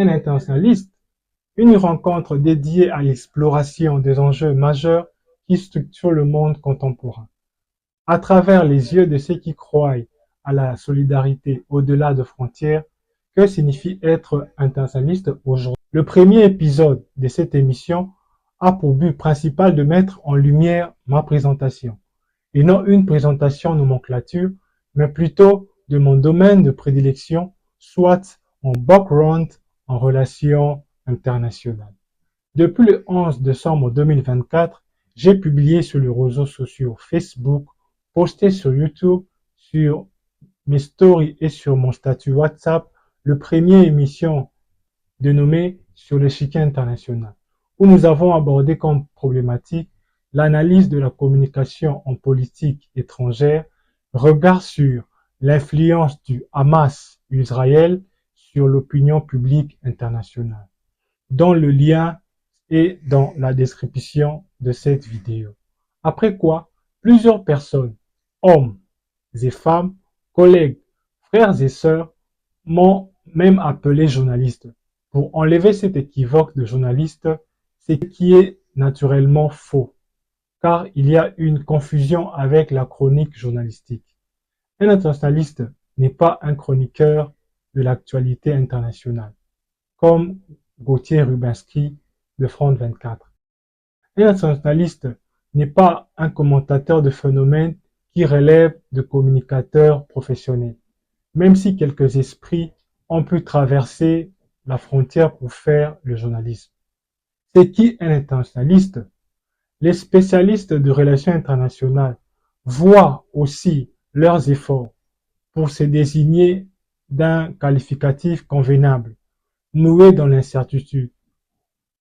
un internationaliste? Une rencontre dédiée à l'exploration des enjeux majeurs qui structurent le monde contemporain. À travers les yeux de ceux qui croient à la solidarité au-delà de frontières, que signifie être internationaliste aujourd'hui? Le premier épisode de cette émission a pour but principal de mettre en lumière ma présentation, et non une présentation nomenclature, mais plutôt de mon domaine de prédilection, soit mon background en relations internationales. Depuis le 11 décembre 2024, j'ai publié sur les réseaux sociaux Facebook, posté sur YouTube, sur mes stories et sur mon statut WhatsApp, le premier émission dénommée Sur l'échiquier international, où nous avons abordé comme problématique l'analyse de la communication en politique étrangère, regard sur l'influence du Hamas Israël sur l'opinion publique internationale, dont le lien est dans la description de cette vidéo. Après quoi, plusieurs personnes, hommes et femmes, collègues, frères et sœurs, m'ont même appelé journaliste. Pour enlever cet équivoque de journaliste, c'est qui est naturellement faux, car il y a une confusion avec la chronique journalistique. Un internationaliste n'est pas un chroniqueur de l'actualité internationale, comme Gauthier Rubinski de France 24. Un internationaliste n'est pas un commentateur de phénomènes qui relève de communicateurs professionnels, même si quelques esprits ont pu traverser la frontière pour faire le journalisme. C'est qui un internationaliste? Les spécialistes de relations internationales voient aussi leurs efforts pour se désigner d'un qualificatif convenable, noué dans l'incertitude,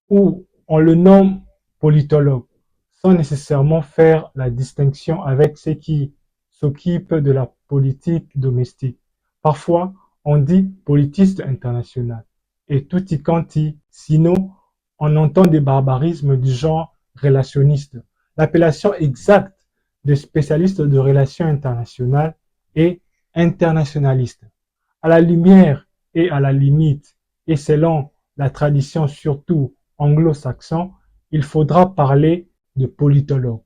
où on le nomme politologue, sans nécessairement faire la distinction avec ceux qui s'occupent de la politique domestique. Parfois, on dit politiste international, et tout y quanti, sinon on entend des barbarismes du genre relationniste. L'appellation exacte de spécialiste de relations internationales est internationaliste. À la lumière et à la limite, et selon la tradition surtout anglo-saxon, il faudra parler de politologue.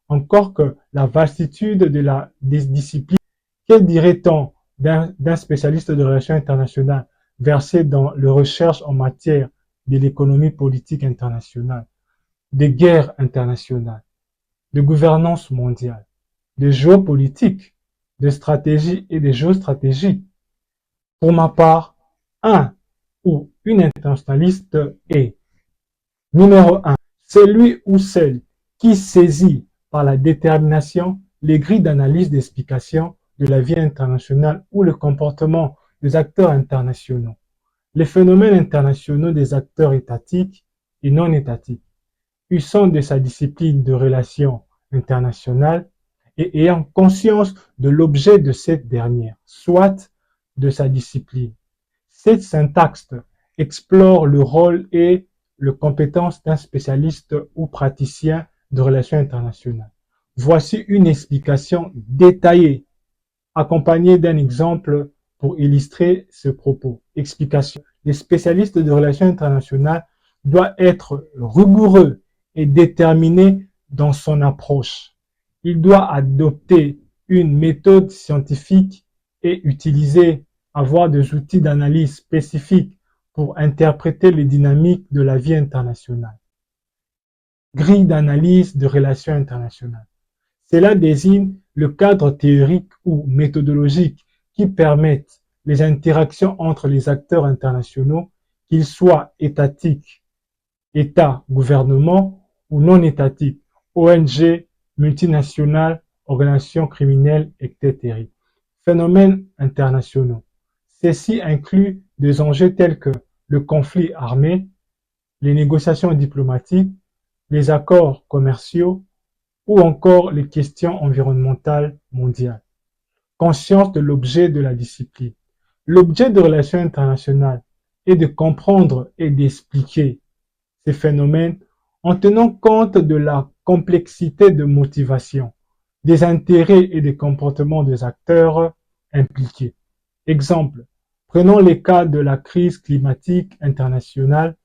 Encore que la vastitude de la discipline, que dirait-on d'un spécialiste de relations internationales versé dans les recherches en matière de l'économie politique internationale, des guerres internationales, de gouvernance mondiale, de géopolitique, de stratégie et de géostratégie? Pour ma part, un ou une internationaliste est numéro 1, celui ou celle qui saisit par la détermination les grilles d'analyse d'explication de la vie internationale ou le comportement des acteurs internationaux, les phénomènes internationaux des acteurs étatiques et non étatiques, usant de sa discipline de relations internationales et ayant conscience de l'objet de cette dernière, soit de sa discipline. Cette syntaxe explore le rôle et les compétences d'un spécialiste ou praticien de relations internationales. Voici une explication détaillée, accompagnée d'un exemple pour illustrer ce propos. Explication. Les spécialistes de relations internationales doivent être rigoureux et déterminé dans son approche. Il doit adopter une méthode scientifique et avoir des outils d'analyse spécifiques pour interpréter les dynamiques de la vie internationale. Grille d'analyse de relations internationales. Cela désigne le cadre théorique ou méthodologique qui permettent les interactions entre les acteurs internationaux, qu'ils soient étatiques, États, gouvernements ou non étatiques, ONG, multinationales, organisations criminelles, etc. Phénomènes internationaux. Ceci inclut des enjeux tels que le conflit armé, les négociations diplomatiques, les accords commerciaux ou encore les questions environnementales mondiales. Conscience de l'objet de la discipline. L'objet de relations internationales est de comprendre et d'expliquer ces phénomènes en tenant compte de la complexité de motivation, des intérêts et des comportements des acteurs impliqués. Exemple, Prenons les cas de la crise climatique internationale.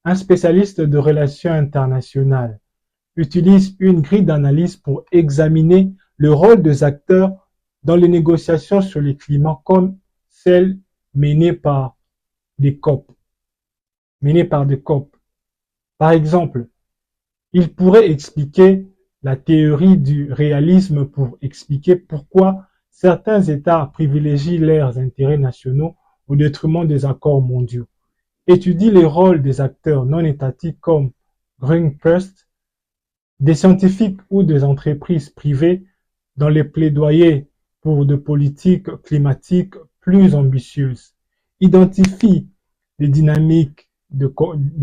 Un spécialiste de relations internationales utilise une grille d'analyse pour examiner le rôle des acteurs dans les négociations sur le climat comme celles menées par des COP. Par exemple, il pourrait expliquer la théorie du réalisme pour expliquer pourquoi certains États privilégient leurs intérêts nationaux au détriment des accords mondiaux. Étudie les rôles des acteurs non étatiques comme Greenpeace, des scientifiques ou des entreprises privées dans les plaidoyers pour de politiques climatiques plus ambitieuses. Identifie les dynamiques de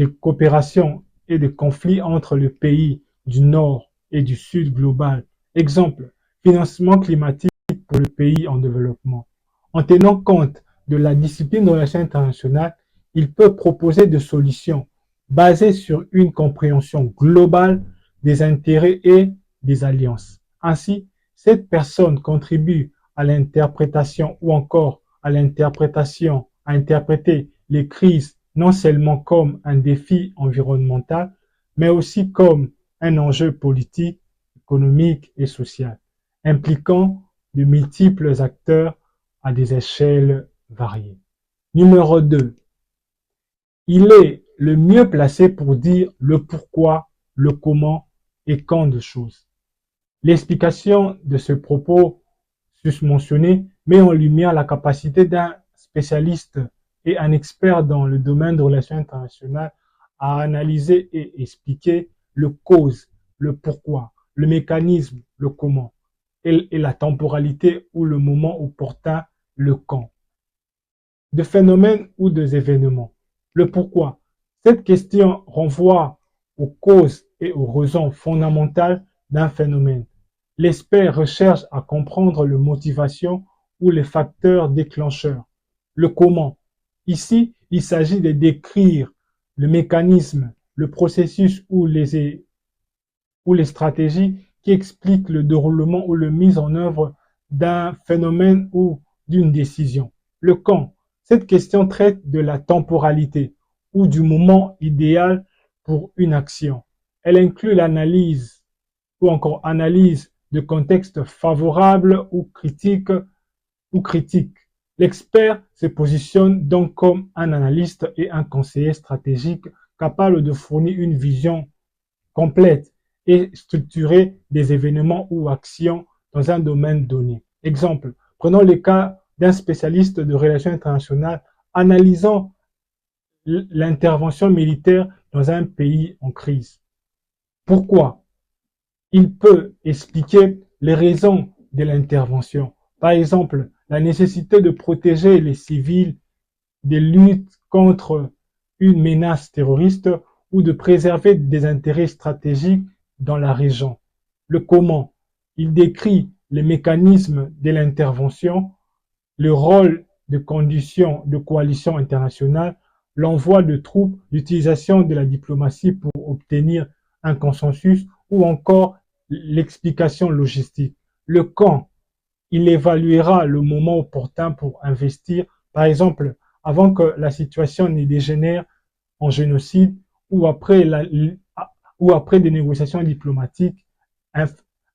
coopération et de conflits entre les pays du Nord et du Sud global. Exemple, financement climatique pour les pays en développement. En tenant compte de la discipline de relations internationales, il peut proposer des solutions basées sur une compréhension globale des intérêts et des alliances. Ainsi, cette personne contribue à l'interprétation ou encore à l'interprétation, à interpréter les crises non seulement comme un défi environnemental, mais aussi comme un enjeu politique, économique et social, impliquant de multiples acteurs à des échelles variées. Numéro 2. Il est le mieux placé pour dire le pourquoi, le comment et quand de choses. L'explication de ce propos susmentionné met en lumière la capacité d'un spécialiste et un expert dans le domaine des relations internationales à analyser et expliquer le cause, le pourquoi, le mécanisme, le comment, et la temporalité ou le moment opportun, le quand, de phénomènes ou des événements. Le pourquoi. Cette question renvoie aux causes et aux raisons fondamentales d'un phénomène. L'expert recherche à comprendre les motivations ou les facteurs déclencheurs. Le comment. Ici, il s'agit de décrire le mécanisme, le processus ou les stratégies qui expliquent le déroulement ou la mise en œuvre d'un phénomène ou d'une décision. Le quand. Cette question traite de la temporalité ou du moment idéal pour une action. Elle inclut l'analyse ou encore analyse de contexte favorable ou critique. L'expert se positionne donc comme un analyste et un conseiller stratégique capable de fournir une vision complète et structurée des événements ou actions dans un domaine donné. Exemple, prenons le cas d'un spécialiste de relations internationales analysant l'intervention militaire dans un pays en crise. Pourquoi? Il peut expliquer les raisons de l'intervention. Par exemple, la nécessité de protéger les civils des luttes contre une menace terroriste ou de préserver des intérêts stratégiques dans la région. Le comment. Il décrit les mécanismes de l'intervention, le rôle de conditions de coalition internationale, l'envoi de troupes, l'utilisation de la diplomatie pour obtenir un consensus ou encore l'explication logistique. Le quand. Il évaluera le moment opportun pour investir, par exemple, avant que la situation ne dégénère en génocide ou après des négociations diplomatiques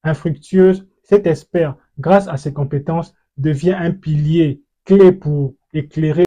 infructueuses. Cet expert, grâce à ses compétences, devient un pilier clé pour éclairer